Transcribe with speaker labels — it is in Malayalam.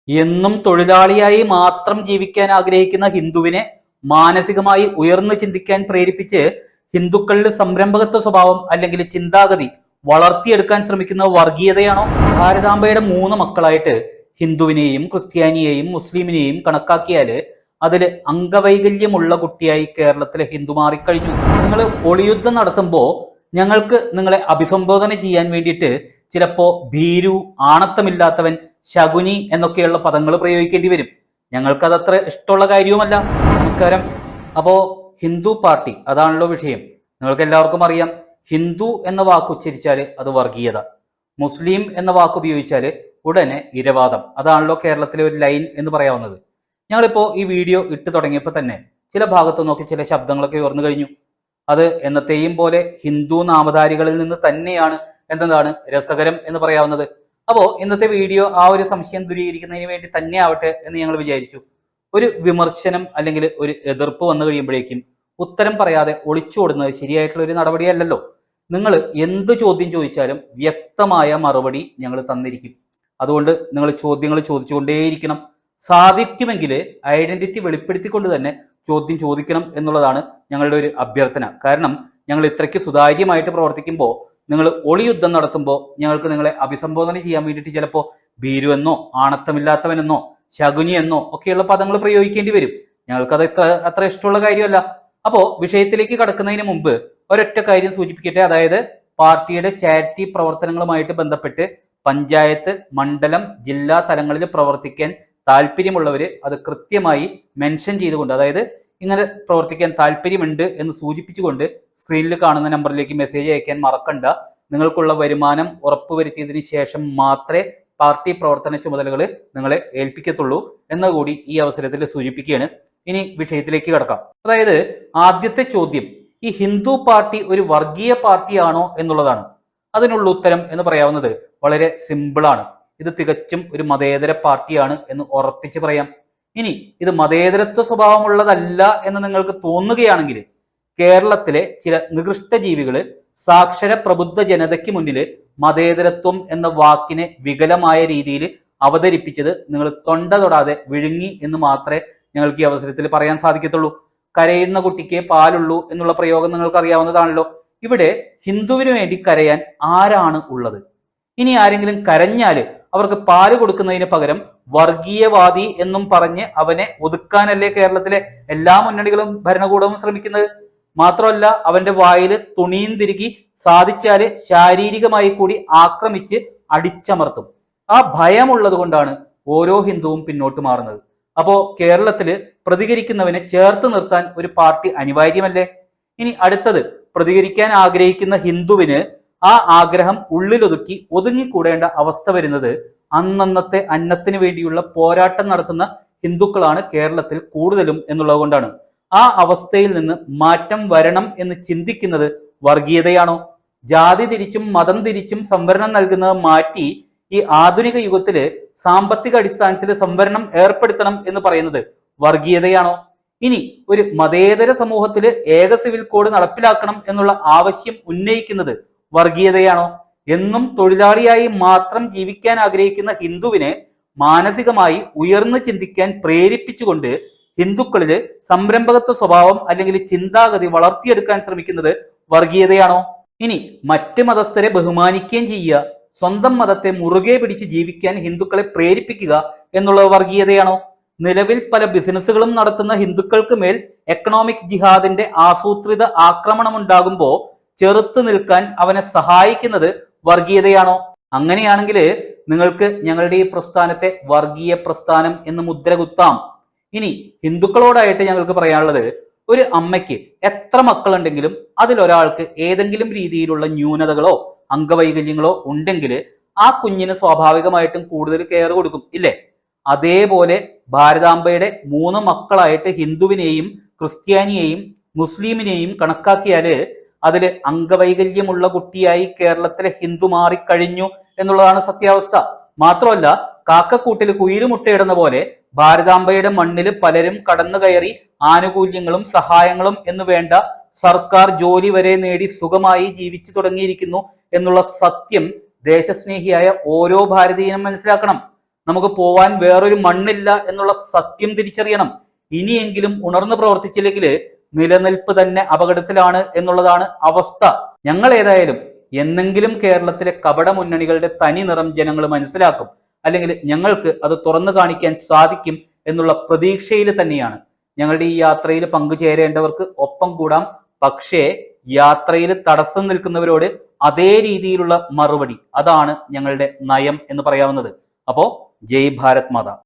Speaker 1: എന്നും തൊഴിലാളിയായി മാത്രം ജീവിക്കാൻ ആഗ്രഹിക്കുന്ന ഹിന്ദുവിനെ മാനസികമായി ഉയർന്നു ചിന്തിക്കാൻ പ്രേരിപ്പിച്ച് ഹിന്ദുക്കളിൽ സംരംഭകത്വ സ്വഭാവം അല്ലെങ്കിൽ ചിന്താഗതി വളർത്തിയെടുക്കാൻ ശ്രമിക്കുന്ന വർഗീയതയാണോ? ഭാരതാംബയുടെ 3 മക്കളായിട്ട് ഹിന്ദുവിനെയും ക്രിസ്ത്യാനിയെയും മുസ്ലിമിനെയും കണക്കാക്കിയാൽ അതിൽ അംഗവൈകല്യമുള്ള കുട്ടിയായി കേരളത്തിലെ ഹിന്ദു മാറിക്കഴിഞ്ഞു. നിങ്ങൾ ഒളിയുദ്ധം നടത്തുമ്പോൾ ഞങ്ങൾക്ക് നിങ്ങളെ അഭിസംബോധന ചെയ്യാൻ വേണ്ടിയിട്ട് ചിലപ്പോ ഭീരു, ആണത്തമില്ലാത്തവൻ, ശകുനി എന്നൊക്കെയുള്ള പദങ്ങൾ പ്രയോഗിക്കേണ്ടി വരും. ഞങ്ങൾക്കത് അത്ര ഇഷ്ടമുള്ള കാര്യവുമല്ല. നമസ്കാരം. അപ്പോ ഹിന്ദു പാർട്ടി, അതാണല്ലോ വിഷയം. നിങ്ങൾക്ക് എല്ലാവർക്കും അറിയാം, ഹിന്ദു എന്ന വാക്ക് ഉച്ചരിച്ചാൽ അത് വർഗീയത, മുസ്ലിം എന്ന വാക്ക് ഉപയോഗിച്ചാൽ ഉടനെ ഇരവാദം. അതാണല്ലോ കേരളത്തിലെ ഒരു ലൈൻ എന്ന് പറയാവുന്നത്. ഞങ്ങളിപ്പോ ഈ വീഡിയോ ഇട്ട് തുടങ്ങിയപ്പോൾ തന്നെ ചില ഭാഗത്തു നോക്കി ചില ശബ്ദങ്ങളൊക്കെ ഉയർന്നു കഴിഞ്ഞു. അത് എന്നത്തെയും പോലെ ഹിന്ദു നാമധാരികളിൽ നിന്ന് തന്നെയാണ് എന്നതാണ് രസകരം എന്ന് പറയാവുന്നത്. അപ്പോൾ ഇന്നത്തെ വീഡിയോ ആ ഒരു സംശയം ദൂരീകരിക്കുന്നതിന് വേണ്ടി തന്നെ ആവട്ടെ എന്ന് ഞങ്ങൾ വിചാരിച്ചു. ഒരു വിമർശനം അല്ലെങ്കിൽ ഒരു എതിർപ്പ് വന്നു കഴിയുമ്പോഴേക്കും ഉത്തരം പറയാതെ ഒളിച്ചോടുന്നത് ശരിയായിട്ടുള്ള ഒരു നടപടിയല്ലല്ലോ. നിങ്ങൾ എന്ത് ചോദ്യം ചോദിച്ചാലും വ്യക്തമായ മറുപടി ഞങ്ങൾ തന്നിരിക്കും. അതുകൊണ്ട് നിങ്ങൾ ചോദ്യങ്ങൾ ചോദിച്ചുകൊണ്ടേയിരിക്കണം. സാധിക്കുമെങ്കിൽ ഐഡന്റിറ്റി വെളിപ്പെടുത്തിക്കൊണ്ട് തന്നെ ചോദ്യം ചോദിക്കണം എന്നുള്ളതാണ് ഞങ്ങളുടെ ഒരു അഭ്യർത്ഥന. കാരണം ഞങ്ങൾ ഇത്രയ്ക്ക് സുതാര്യമായിട്ട് പ്രവർത്തിക്കുമ്പോൾ നിങ്ങൾ ഒളിയുദ്ധം നടത്തുമ്പോൾ ഞങ്ങൾക്ക് നിങ്ങളെ അഭിസംബോധന ചെയ്യാൻ വേണ്ടിയിട്ട് ചിലപ്പോൾ ഭീരു എന്നോ ആണത്തമില്ലാത്തവനെന്നോ ശകുനി എന്നോ ഒക്കെയുള്ള പദങ്ങൾ പ്രയോഗിക്കേണ്ടി വരും. ഞങ്ങൾക്കത് അത്ര ഇഷ്ടമുള്ള കാര്യമല്ല. അപ്പോൾ വിഷയത്തിലേക്ക് കടക്കുന്നതിന് മുമ്പ് ഒരൊറ്റ കാര്യം സൂചിപ്പിക്കട്ടെ. അതായത് പാർട്ടിയുടെ ചാരിറ്റി പ്രവർത്തനങ്ങളുമായിട്ട് ബന്ധപ്പെട്ട് പഞ്ചായത്ത്, മണ്ഡലം, ജില്ലാ തലങ്ങളിൽ പ്രവർത്തിക്കാൻ താല്പര്യമുള്ളവർ അത് കൃത്യമായി മെൻഷൻ ചെയ്തുകൊണ്ട്, അതായത് ഇങ്ങനെ പ്രവർത്തിക്കാൻ താല്പര്യമുണ്ട് എന്ന് സൂചിപ്പിച്ചുകൊണ്ട് സ്ക്രീനിൽ കാണുന്ന നമ്പറിലേക്ക് മെസ്സേജ് അയക്കാൻ മറക്കണ്ട. നിങ്ങൾക്കുള്ള വരുമാനം ഉറപ്പുവരുത്തിയതിന് ശേഷം മാത്രമേ പാർട്ടി പ്രവർത്തന ചുമതലകൾ നിങ്ങളെ ഏൽപ്പിക്കത്തുള്ളൂ എന്നുകൂടി ഈ അവസരത്തിൽ സൂചിപ്പിക്കുകയാണ്. ഇനി വിഷയത്തിലേക്ക് കടക്കാം. അതായത് ആദ്യത്തെ ചോദ്യം, ഈ ഹിന്ദു പാർട്ടി ഒരു വർഗീയ പാർട്ടിയാണോ എന്നുള്ളതാണ്. അതിനുള്ള ഉത്തരം എന്ന് പറയാവുന്നത് വളരെ സിമ്പിളാണ്. ഇത് തികച്ചും ഒരു മതേതര പാർട്ടിയാണ് എന്ന് ഉറപ്പിച്ച് പറയാം. ഇനി ഇത് മതേതരത്വ സ്വഭാവമുള്ളതല്ല എന്ന് നിങ്ങൾക്ക് തോന്നുകയാണെങ്കിൽ കേരളത്തിലെ ചില നികൃഷ്ട ജീവികള് സാക്ഷര പ്രബുദ്ധ ജനതയ്ക്ക് മുന്നിൽ മതേതരത്വം എന്ന വാക്കിനെ വികലമായ രീതിയിൽ അവതരിപ്പിച്ചത് നിങ്ങൾ തൊണ്ട തൊടാതെ വിഴുങ്ങി എന്ന് മാത്രമേ ഞങ്ങൾക്ക് ഈ അവസരത്തിൽ പറയാൻ സാധിക്കത്തുള്ളൂ. കരയുന്ന കുട്ടിക്ക് പാലുള്ളൂ എന്നുള്ള പ്രയോഗം നിങ്ങൾക്ക് അറിയാവുന്നതാണല്ലോ. ഇവിടെ ഹിന്ദുവിന് വേണ്ടി കരയാൻ ആരാണ് ഉള്ളത്? ഇനി ആരെങ്കിലും കരഞ്ഞാല് അവർക്ക് പാല് കൊടുക്കുന്നതിന് പകരം വർഗീയവാദി എന്നും പറഞ്ഞ് അവനെ ഒതുക്കാനല്ലേ കേരളത്തിലെ എല്ലാ മുന്നണികളും ഭരണകൂടവും ശ്രമിക്കുന്നത്? മാത്രമല്ല അവന്റെ വായിൽ തുണിയും തിരുകി സാധിച്ചാല് ശാരീരികമായി കൂടി ആക്രമിച്ച് അടിച്ചമർത്തും. ആ ഭയമുള്ളത് കൊണ്ടാണ് ഓരോ ഹിന്ദുവും പിന്നോട്ട് മാറുന്നത്. അപ്പോ കേരളത്തില് പ്രതികരിക്കുന്നവനെ ചേർത്ത് നിർത്താൻ ഒരു പാർട്ടി അനിവാര്യമല്ലേ? ഇനി അടുത്തത്, പ്രതികരിക്കാൻ ആഗ്രഹിക്കുന്ന ഹിന്ദുവിന് ആ ആഗ്രഹം ഉള്ളിലൊതുക്കി ഒതുങ്ങിക്കൂടേണ്ട അവസ്ഥ വരുന്നത് അന്നന്നത്തെ അന്നത്തിന് വേണ്ടിയുള്ള പോരാട്ടം നടത്തുന്ന ഹിന്ദുക്കളാണ് കേരളത്തിൽ കൂടുതലും എന്നുള്ളത് കൊണ്ടാണ്. ആ അവസ്ഥയിൽ നിന്ന് മാറ്റം വരണം എന്ന് ചിന്തിക്കുന്നത് വർഗീയതയാണോ? ജാതി തിരിച്ചും മതം തിരിച്ചും സംവരണം നൽകുന്നത് മാറ്റി ഈ ആധുനിക യുഗത്തില് സാമ്പത്തിക അടിസ്ഥാനത്തിൽ സംവരണം ഏർപ്പെടുത്തണം എന്ന് പറയുന്നത് വർഗീയതയാണോ? ഇനി ഒരു മതേതര സമൂഹത്തില് ഏക സിവിൽ കോഡ് നടപ്പിലാക്കണം എന്നുള്ള ആവശ്യം ഉന്നയിക്കുന്നത് വർഗീയതയാണോ? എന്നും തൊഴിലാളിയായി മാത്രം ജീവിക്കാൻ ആഗ്രഹിക്കുന്ന ഹിന്ദുവിനെ മാനസികമായി ഉയർന്നു ചിന്തിക്കാൻ പ്രേരിപ്പിച്ചുകൊണ്ട് ഹിന്ദുക്കളില് സംരംഭകത്വ സ്വഭാവം അല്ലെങ്കിൽ ചിന്താഗതി വളർത്തിയെടുക്കാൻ ശ്രമിക്കുന്നത് വർഗീയതയാണോ? ഇനി മറ്റ് മതസ്ഥരെ ബഹുമാനിക്കുകയും ചെയ്യുക, സ്വന്തം മതത്തെ മുറുകെ പിടിച്ച് ജീവിക്കാൻ ഹിന്ദുക്കളെ പ്രേരിപ്പിക്കുക എന്നുള്ളത് വർഗീയതയാണോ? നിലവിൽ പല ബിസിനസ്സുകളും നടത്തുന്ന ഹിന്ദുക്കൾക്ക് മേൽ എക്കണോമിക് ജിഹാദിന്റെ ആസൂത്രിത ആക്രമണം ഉണ്ടാകുമ്പോൾ ചെറുത്തു നിൽക്കാൻ അവനെ സഹായിക്കുന്നത് വർഗീയതയാണോ? അങ്ങനെയാണെങ്കിൽ നിങ്ങൾക്ക് ഞങ്ങളുടെ ഈ പ്രസ്ഥാനത്തെ വർഗീയ പ്രസ്ഥാനം എന്ന് മുദ്ര കുത്താം. ഇനി ഹിന്ദുക്കളോടായിട്ട് ഞങ്ങൾക്ക് പറയാനുള്ളത്, ഒരു അമ്മയ്ക്ക് എത്ര മക്കളുണ്ടെങ്കിലും അതിലൊരാൾക്ക് ഏതെങ്കിലും രീതിയിലുള്ള ന്യൂനതകളോ അംഗവൈകല്യങ്ങളോ ഉണ്ടെങ്കിൽ ആ കുഞ്ഞിന് സ്വാഭാവികമായിട്ടും കൂടുതൽ കെയർ കൊടുക്കും, ഇല്ലേ? അതേപോലെ ഭാരതാംബയുടെ 3 മക്കളായിട്ട് ഹിന്ദുവിനെയും ക്രിസ്ത്യാനിയെയും മുസ്ലിമിനെയും കണക്കാക്കിയാല് അതില് അംഗവൈകല്യമുള്ള കുട്ടിയായി കേരളത്തിലെ ഹിന്ദു മാറിക്കഴിഞ്ഞു എന്നുള്ളതാണ് സത്യാവസ്ഥ. മാത്രമല്ല കാക്കക്കൂട്ടിൽ കുയിലുമുട്ടയിടുന്ന പോലെ ഭാരതാംബയുടെ മണ്ണിൽ പലരും കടന്നു കയറി ആനുകൂല്യങ്ങളും സഹായങ്ങളും എന്ന് വേണ്ട സർക്കാർ ജോലി വരെ നേടി സുഖമായി ജീവിച്ചു തുടങ്ങിയിരിക്കുന്നു എന്നുള്ള സത്യം ദേശസ്നേഹിയായ ഓരോ ഭാരതീയനും മനസ്സിലാക്കണം. നമുക്ക് പോവാൻ വേറൊരു മണ്ണില്ല എന്നുള്ള സത്യം തിരിച്ചറിയണം. ഇനിയെങ്കിലും ഉണർന്നു പ്രവർത്തിച്ചില്ലെങ്കിൽ നിലനിൽപ്പ് തന്നെ അപകടത്തിലാണ് എന്നുള്ളതാണ് അവസ്ഥ. ഞങ്ങൾ ഏതായാലും എന്നെങ്കിലും കേരളത്തിലെ കപട മുന്നണികളുടെ തനി നിറം ജനങ്ങൾ മനസ്സിലാക്കും, അല്ലെങ്കിൽ ഞങ്ങൾക്ക് അത് തുറന്നു കാണിക്കാൻ സാധിക്കും എന്നുള്ള പ്രതീക്ഷയിൽ തന്നെയാണ്. ഞങ്ങളുടെ ഈ യാത്രയിൽ പങ്കുചേരേണ്ടവർക്ക് ഒപ്പം കൂടാം. പക്ഷേ യാത്രയിൽ തടസ്സം നിൽക്കുന്നവരോട് അതേ രീതിയിലുള്ള മറുപടി, അതാണ് ഞങ്ങളുടെ നയം എന്ന് പറയാവുന്നത്. അപ്പോ ജയ് ഭാരത് മാതാ.